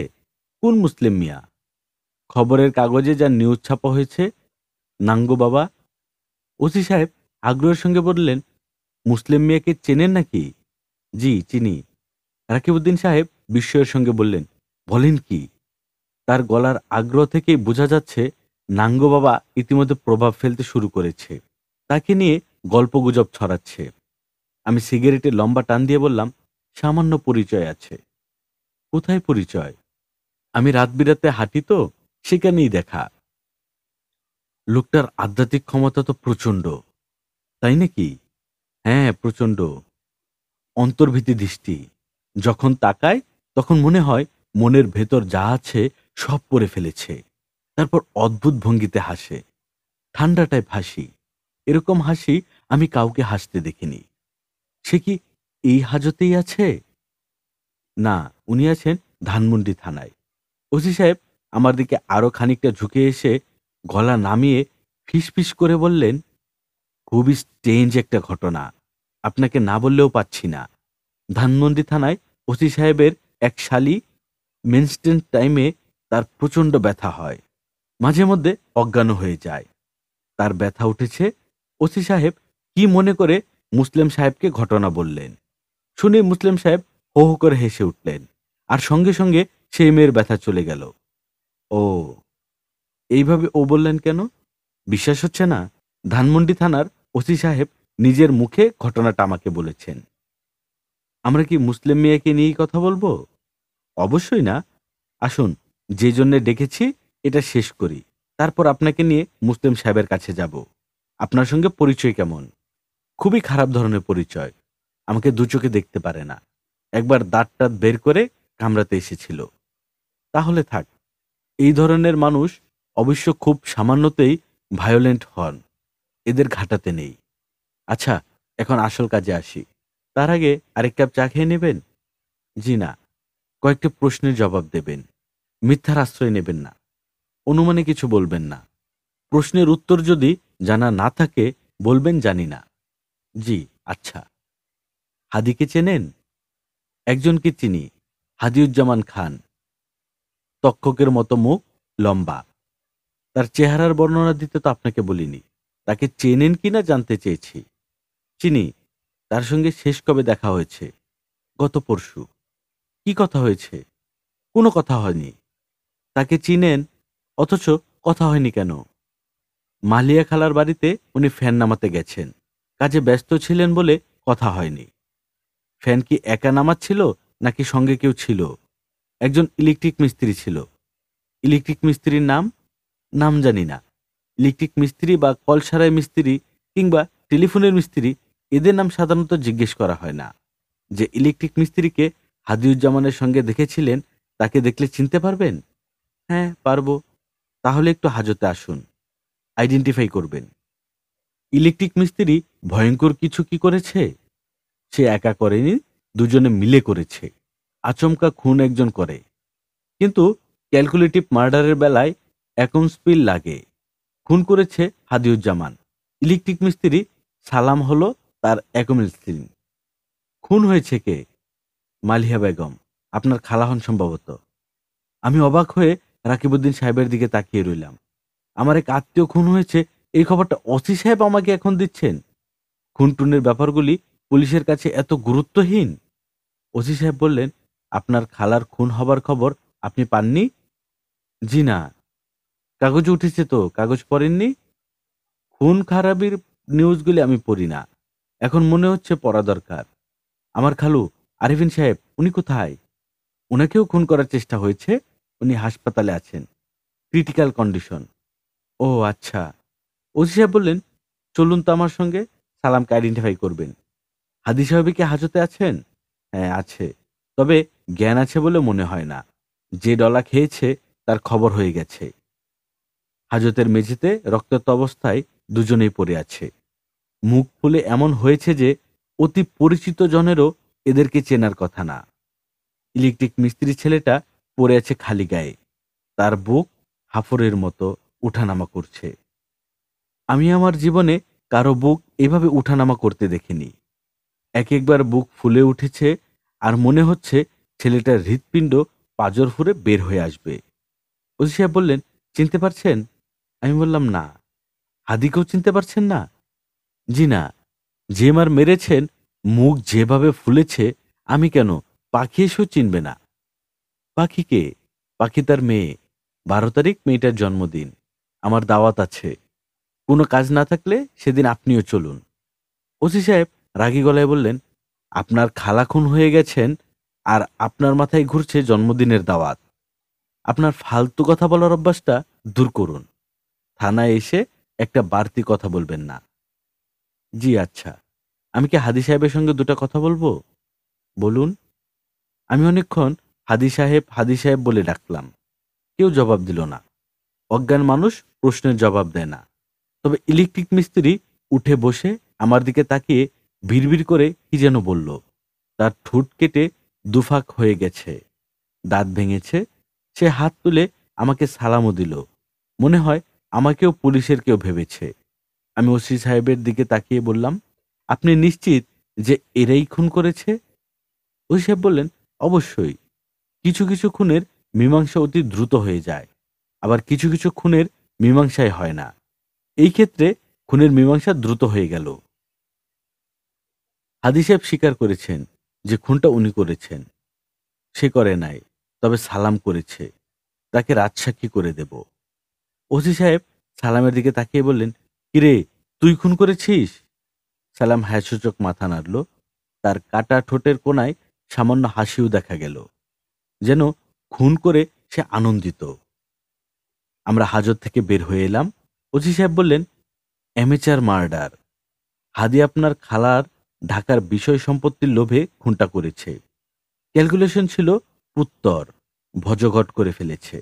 কোন মুসলিম মিয়া? খবরের কাগজে যা নিউজ ছাপা হয়েছে, নাঙ্গো বাবা। ওসি সাহেব আগ্রহের সঙ্গে বললেন, মুসলিম মিয়াকে চেনেন নাকি? জি চিনি। রাকিবউদ্দিন সাহেব বিস্ময়ের সঙ্গে বললেন, বলেন কি? তার গলার আগ্রহ থেকেই বোঝা যাচ্ছে নাঙ্গো বাবা ইতিমধ্যে প্রভাব ফেলতে শুরু করেছে, তাকে নিয়ে গল্পগুজব ছড়াচ্ছে। আমি সিগারেটে লম্বা টান দিয়ে বললাম, সামান্য পরিচয় আছে। কোথায় পরিচয়? আমি রাত বিরাতে হাঁটি তো, সেখানেই দেখা। লোকটার আধ্যাত্মিক ক্ষমতা তো প্রচণ্ড। তাই নাকি? হ্যাঁ, প্রচণ্ড। অন্তর্ভীতি দৃষ্টি। যখন তাকায় তখন মনে হয় মনের ভেতর যা আছে সব পড়ে ফেলেছে। তারপর অদ্ভুত ভঙ্গিতে হাসে, ঠান্ডাটায় হাসি। এরকম হাসি আমি কাউকে হাসতে দেখিনি। সে কি এই হাজতেই আছে? না, উনি আছেন ধানমন্ডি থানায়। ওসি সাহেব আমার দিকে আরো খানিকটা ঝুঁকে এসে গলা নামিয়ে ফিসফিস করে বললেন, খুবই স্ট্রেঞ্জ একটা ঘটনা। আপনাকে না বললেও পাচ্ছি না। ধানমন্ডি থানায় ওসি সাহেবের এক শালী মেনস্ট্রেন টাইমে তার প্রচণ্ড ব্যথা হয়। মাঝে মধ্যে অজ্ঞান হয়ে যায়। তার ব্যথা উঠেছে। ওসি সাহেব কি মনে করে মুসলিম সাহেবকে ঘটনা বললেন। শুনে মুসলিম সাহেব হো হো করে হেসে উঠলেন। আর সঙ্গে সঙ্গে সেই মেয়ের ব্যথা চলে গেল। ও, এইভাবে ও বললেন কেন? বিশ্বাস হচ্ছে না? ধানমন্ডি থানার ওসি সাহেব নিজের মুখে ঘটনাটা আমাকে বলেছেন। আমরা কি মুসলিম মেয়েকে নিয়েই কথা বলবো? অবশ্যই না। আসুন, যে জন্যে ডেকেছি এটা শেষ করি। তারপর আপনাকে নিয়ে মুসলিম সাহেবের কাছে যাব। আপনার সঙ্গে পরিচয় কেমন? খুবই খারাপ ধরনের পরিচয়। আমাকে দু চোখে দেখতে পারে না। একবার দাঁত টাত বের করে কামড়াতে এসেছিল। তাহলে থাক। এই ধরনের মানুষ অবশ্য খুব সামান্যতেই ভায়োলেন্ট হন। এদের ঘাঁটাতে নেই। আচ্ছা, এখন আসল কাজে আসি। তার আগে আরেক কাপ চা খেয়ে নেবেন? জি না। কয়েকটি প্রশ্নের জবাব দেবেন। মিথ্যার আশ্রয় নেবেন না। অনুমানে কিছু বলবেন না। প্রশ্নের উত্তর যদি জানা না থাকে বলবেন জানি না। জি, আচ্ছা। হাদিকে চেনেন? একজনকে চিনি, হাদিউজ্জামান খান। তক্ষকের মতো মুখ, লম্বা। তার চেহারার বর্ণনা দিতে তো আপনাকে বলিনি। তাকে চেনেন কিনা জানতে চেয়েছি। চিনি। তার সঙ্গে শেষ কবে দেখা হয়েছে? গত পরশু। কি কথা হয়েছে? কোনো কথা হয়নি। তাকে চিনেন, অথচ কথা হয়নি কেন? মালিয়া খালার বাড়িতে উনি ফ্যান নামাতে গেছেন। কাজে ব্যস্ত ছিলেন বলে কথা হয়নি। ফ্যান কি একা নামাচ্ছিল নাকি সঙ্গে কেউ ছিল? একজন ইলেকট্রিক মিস্ত্রি ছিল। ইলেকট্রিক মিস্ত্রির নাম? নাম জানি না। ইলেকট্রিক মিস্ত্রি বা কল সারাই মিস্ত্রি কিংবা টেলিফোনের মিস্ত্রি, এদের নাম সাধারণত জিজ্ঞেস করা হয় না। যে ইলেকট্রিক মিস্ত্রিকে হাদিউজ্জামানের সঙ্গে দেখেছিলেন, তাকে দেখলে চিনতে পারবেন? হ্যাঁ, পারবো। তাহলে একটু হাজতে আসুন। আইডেন্টিফাই করবেন। ইলেকট্রিক মিস্ত্রি ভয়ঙ্কর কিছু কি করেছে? সে একা করেনি, দুজনে মিলে করেছে। আচমকা খুন একজন করে, কিন্তু ক্যালকুলেটিভ মার্ডারের বেলায় অ্যাকাউন্টস লাগে। খুন করেছে হাদিউজ্জামান। ইলেকট্রিক মিস্ত্রি সালাম হলো তার অ্যাকোমেন্সিন। খুন হয়েছে কে? মালিহা বেগম, আপনার খালা হন সম্ভবত। আমি অবাক হয়ে রাকিবউদ্দিন সাহেবের দিকে তাকিয়ে রইলাম। আমার এক আত্মীয় খুন হয়েছে, এই খবরটা ওসি সাহেব আমাকে এখন দিচ্ছেন? খুন টুনের ব্যাপারগুলি পুলিশের কাছে এত গুরুত্বহীন? ওসি সাহেব বললেন, আপনার খালার খুন হবার খবর আপনি পাননি? জি না। কাগজে উঠেছে তো, কাগজ পড়েননি? খুন খারাপির নিউজগুলি আমি পড়ি না। এখন মনে হচ্ছে পড়া দরকার। আমার খালু আরিফিন সাহেব, উনি কোথায়? উনাকেও খুন করার চেষ্টা হয়েছে। উনি হাসপাতালে আছেন, ক্রিটিক্যাল কন্ডিশন। ও আচ্ছা। ওসি সাহেব বললেন, চলুন তো আমার সঙ্গে, সালামকে আইডেন্টিফাই করবেন। হাদি সাহেব কি হাজতে আছেন? হ্যাঁ, আছে। তবে জ্ঞান আছে বলে মনে হয় না। যে ডলা খেয়েছে তার খবর হয়ে গেছে। হাজতের মেঝেতে রক্তাক্ত অবস্থায় দুজনেই পড়ে আছে। মুখ ফুলে এমন হয়েছে যে অতি পরিচিত জনেরও এদেরকে চেনার কথা না। ইলেকট্রিক মিস্ত্রি ছেলেটা পড়ে আছে খালি গায়ে। তার বুক হাফরের মতো উঠানামা করছে। আমি আমার জীবনে কারো বুক এভাবে উঠানামা করতে দেখিনি। এক একবার বুক ফুলে উঠেছে, আর মনে হচ্ছে ছেলেটার হৃৎপিণ্ড পাঁজর ফুঁড়ে বের হয়ে আসবে। ওসি সাহেব বললেন, চিনতে পারছেন? আমি বললাম, না। হাদিকেও চিনতে পারছেন না? জি না। যে মার মেরেছেন, মুখ যেভাবে ফুলেছে, আমি কেন, পাখি এসেও চিনবে না। পাখিকে? পাখি তার মেয়ে। 12 তারিখ মেয়েটার জন্মদিন। আমার দাওয়াত আছে। কোনো কাজ না থাকলে সেদিন আপনিও চলুন। ওসি সাহেব রাগী গলায় বললেন, আপনার খালা খুন হয়ে গেছেন, আর আপনার মাথায় ঘুরছে জন্মদিনের দাওয়াত। আপনার ফালতু কথা বলার অভ্যাসটা দূর করুন। থানায় এসে একটা বাড়তি কথা বলবেন না। জি আচ্ছা। আমি কি হাদি সাহেবের সঙ্গে দুটো কথা বলবো? বলুন। আমি অনেকক্ষণ হাদি সাহেব বলে ডাকলাম। কেউ জবাব দিল না। অজ্ঞান মানুষ প্রশ্নের জবাব দেয় না। তবে ইলেকট্রিক মিস্ত্রি উঠে বসে আমার দিকে তাকিয়ে ভিড় করে কি যেন বলল। তার ঠোঁট কেটে দুফাক হয়ে গেছে, দাঁত ভেঙেছে। সে হাত তুলে আমাকে সালামও দিল। মনে হয় আমাকেও পুলিশের কেউ ভেবেছে। আমি ওসি সাহেবের দিকে তাকিয়ে বললাম, আপনি নিশ্চিত যে এরাই খুন করেছে? ওসি সাহেব বললেন, অবশ্যই। কিছু কিছু খুনের মীমাংসা অতি দ্রুত হয়ে যায়, আবার কিছু কিছু খুনের মীমাংসাই হয় না। এই ক্ষেত্রে খুনের মীমাংসা দ্রুত হয়ে গেল। হাদি সাহেব স্বীকার করেছেন যে খুনটা উনি করেছেন। সে করে নাই, তবে সালাম করেছে। তাকে রাজসাক্ষী করে দেব। ওসি সাহেব সালামের দিকে তাকিয়ে বললেন, কিরে, তুই খুন করেছিস? সালাম হ্যাঁ সূচক মাথা নাড়ল। তার কাটা ঠোঁটের কোনায় সামান্য হাসিও দেখা গেল, যেন খুন করে সে আনন্দিত। আমরা হাজত থেকে বের হয়ে এলাম। ওসি সাহেব বললেন, অ্যামেচার মার্ডার। হাদি আপনার খালার ঢাকার বিষয় সম্পত্তির লোভে খুনটা করেছে। ক্যালকুলেশন ছিল উত্তর, ভজঘট করে ফেলেছে।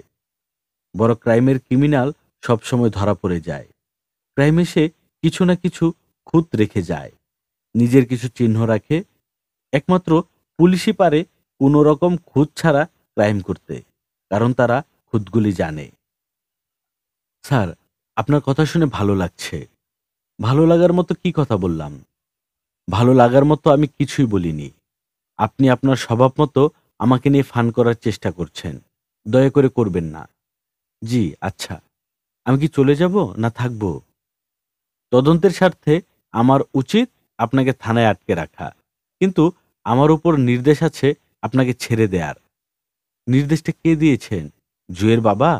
বড় ক্রাইমের ক্রিমিনাল সবসময় ধরা পড়ে যায়। ক্রাইমে সে কিছু না কিছু খুঁত রেখে যায়, নিজের কিছু চিহ্ন রাখে। একমাত্র পুলিশই পারে কোনো রকম খুঁত ছাড়া ক্রাইম করতে, কারণ তারা খুঁতগুলি জানে। স্যার, আপনার কথা শুনে ভালো লাগছে। ভালো লাগার মতো কি কথা বললাম? ভালো লাগার মতো আমি কিছুই বলিনি। আপনি আপনার স্বভাব মতো আমাকে নিয়ে ফান করার চেষ্টা করছেন। দয়া করে করবেন না। জি, আচ্ছা। আমি কি চলে যাব না থাকব? তদন্তের স্বার্থে আমার উচিত আপনাকে থানায় আটকে রাখা, কিন্তু আমার উপর নির্দেশ আছে আপনাকে ছেড়ে দেয়ার। নির্দেশটা কে দিয়েছেন? জুয়ের বাবা?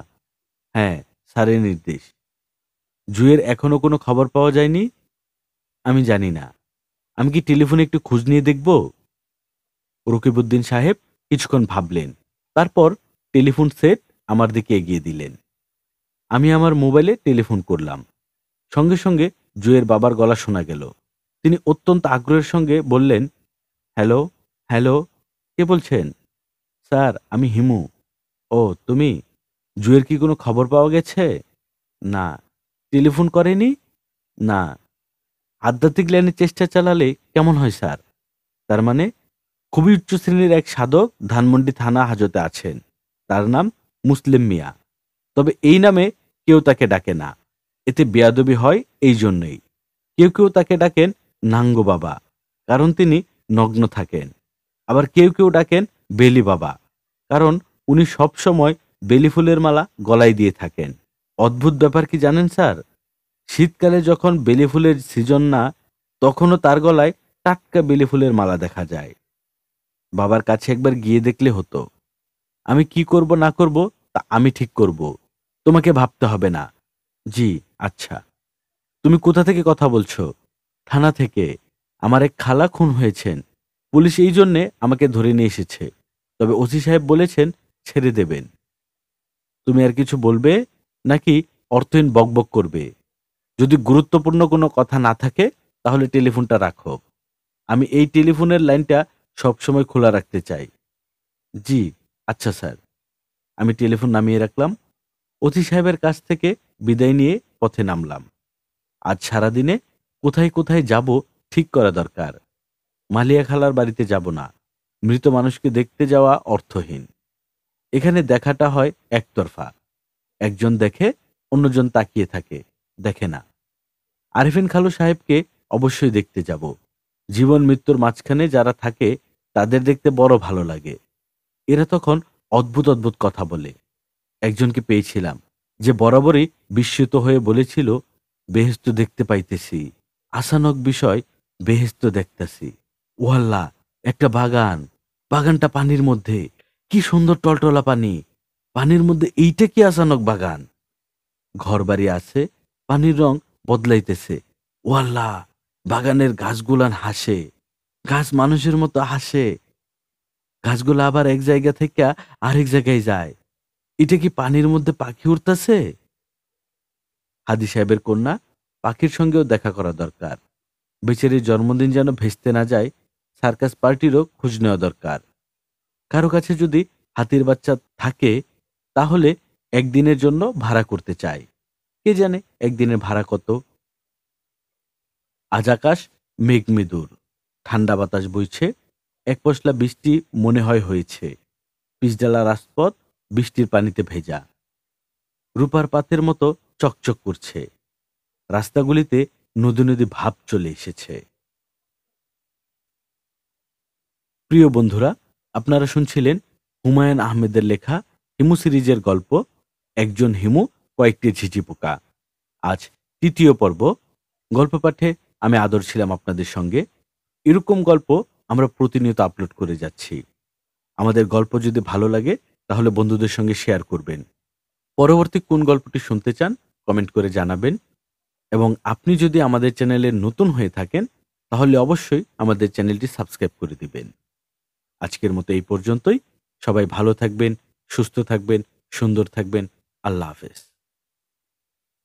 হ্যাঁ, স্যারের নির্দেশ। জুয়ের এখনো কোনো খবর পাওয়া যায়নি? আমি জানি না। আমি কি টেলিফোনে একটু খোঁজ নিয়ে দেখব? রকিবউদ্দিন সাহেব কিছুক্ষণ ভাবলেন। তারপর টেলিফোন সেট আমার দিকে এগিয়ে দিলেন। আমি আমার মোবাইলে টেলিফোন করলাম। সঙ্গে সঙ্গে জুয়ের বাবার গলা শোনা গেল। তিনি অত্যন্ত আগ্রহের সঙ্গে বললেন, হ্যালো, হ্যালো, কে বলছেন? স্যার, আমি হিমু। ও, তুমি? জুয়ের কি কোনো খবর পাওয়া গেছে? না। টেলিফোন করেনি? না। আধ্যাত্মিক লাইনে চেষ্টা চালালে কেমন হয় স্যার? তার মানে খুবই উচ্চ শ্রেণীর এক সাধক ধানমন্ডি থানা হাজতে আছেন। তার নাম মুসলিম মিয়া। তবে এই নামে কেউ তাকে ডাকে না। এতে বেয়াদবি হয় এই জন্যই। কেউ কেউ তাকে ডাকেন নাঙ্গো বাবা, কারণ তিনি নগ্ন থাকেন। আবার কেউ কেউ ডাকেন বেলি বাবা, কারণ উনি সব সময় বেলি ফুলের মালা গলায় দিয়ে থাকেন। অদ্ভুত ব্যাপার কি জানেন স্যার? শীতকালে যখন বেলি ফুলের সিজন না, তখনও তার গলায় টাটকা বেলি ফুলের মালা দেখা যায়। বাবার কাছে একবার গিয়ে দেখলে হতো। আমি কি করব না করব তা আমি ঠিক করব। তোমাকে ভাবতে হবে না। জি, আচ্ছা। তুমি কোথা থেকে কথা বলছো? থানা থেকে। আমার এক খালা খুন হয়েছেন। পুলিশ এই জন্যে আমাকে ধরে নিয়ে এসেছে। তবে ওসি সাহেব বলেছেন ছেড়ে দেবেন। তুমি আর কিছু বলবে নাকি অর্থহীন বকবক করবে? যদি গুরুত্বপূর্ণ কোনো কথা না থাকে তাহলে টেলিফোনটা রাখো। আমি এই টেলিফোনের লাইনটা সবসময় খোলা রাখতে চাই। জি, আচ্ছা স্যার। আমি টেলিফোন নামিয়ে রাখলাম। ওসি সাহেবের কাছ থেকে বিদায় নিয়ে পথে নামলাম। আজ সারাদিনে কোথায় কোথায় যাব ঠিক করা দরকার। মালিয়া খালার বাড়িতে যাব না। মৃত মানুষকে দেখতে যাওয়া অর্থহীন। এখানে দেখাটা হয় একতরফা। একজন দেখে, অন্যজন তাকিয়ে থাকে, দেখে না। আরিফিন খালু সাহেবকে অবশ্যই দেখতে যাব। জীবন মৃত্যুর মাঝখানে যারা থাকে তাদের দেখতে বড় ভালো লাগে। এরা তখন অদ্ভুত অদ্ভুত কথা বলে। একজনকে পেয়েছিলাম যে বরাবরই বিস্মিত হয়ে বলেছিল, বেহেশত দেখতে পাইতেছি, আসানক বিষয়, বেহেশত দেখতেছি। ও আল্লাহ, একটা বাগান, বাগানটা পানির মধ্যে, কি সুন্দর টলটলা পানি, পানির মধ্যে এইটা কি আসানক বাগান? ঘর বাড়ি আছে, পানির রং বদলাইতেছে। ও আল্লাহ, বাগানের গাছগুলান হাসে, গাছ মানুষের মতো হাসে, গাছগুলা আবার এক জায়গা থেকে আরেক জায়গায় যায়। এটা কি পানির মধ্যে পাখি উড়তাছে? হাদি সাহেবের কন্যা পাখির সঙ্গেও দেখা করা দরকার। বেচারির জন্মদিন যেন ভেস্তে না যায়, সার্কাস পার্টিরও খোঁজ নেওয়া দরকার। কারো কাছে যদি হাতির বাচ্চা থাকে তাহলে একদিনের জন্য ভাড়া করতে চাই। কে জানে একদিনের ভাড়া কত? আজ আকাশ মেঘমেদুর, ঠান্ডা বাতাস বইছে। এক পশলা বৃষ্টি মনে হয় হয়েছে, পিচঢালা রাজপথ বৃষ্টির পানিতে ভেজা, রূপার পাতের মতো চকচক করছে, রাস্তাগুলিতে নদী নদী ভাব চলে এসেছে। প্রিয় বন্ধুরা, আপনারা শুনছিলেন হুমায়ুন আহমেদের লেখা হিমু সিরিজের গল্প একজন হিমু কয়েকটি ঝিঝি পোকা। আজ তৃতীয় পর্ব। গল্প পাঠে আমি আদর ছিলাম আপনাদের সঙ্গে। এরকম গল্প আমরা প্রতিনিয়ত আপলোড করে যাচ্ছি। আমাদের গল্প যদি ভালো লাগে তাহলে বন্ধুদের সঙ্গে শেয়ার করবেন। পরবর্তী কোন গল্পটি শুনতে চান কমেন্ট করে জানাবেন। এবং আপনি যদি আমাদের চ্যানেলে নতুন হয়ে থাকেন তাহলে অবশ্যই আমাদের চ্যানেলটি সাবস্ক্রাইব করে দিবেন। আজকের মতো এই পর্যন্তই। সবাই ভালো থাকবেন, সুস্থ থাকবেন, সুন্দর থাকবেন। আল্লাহ হাফেজ।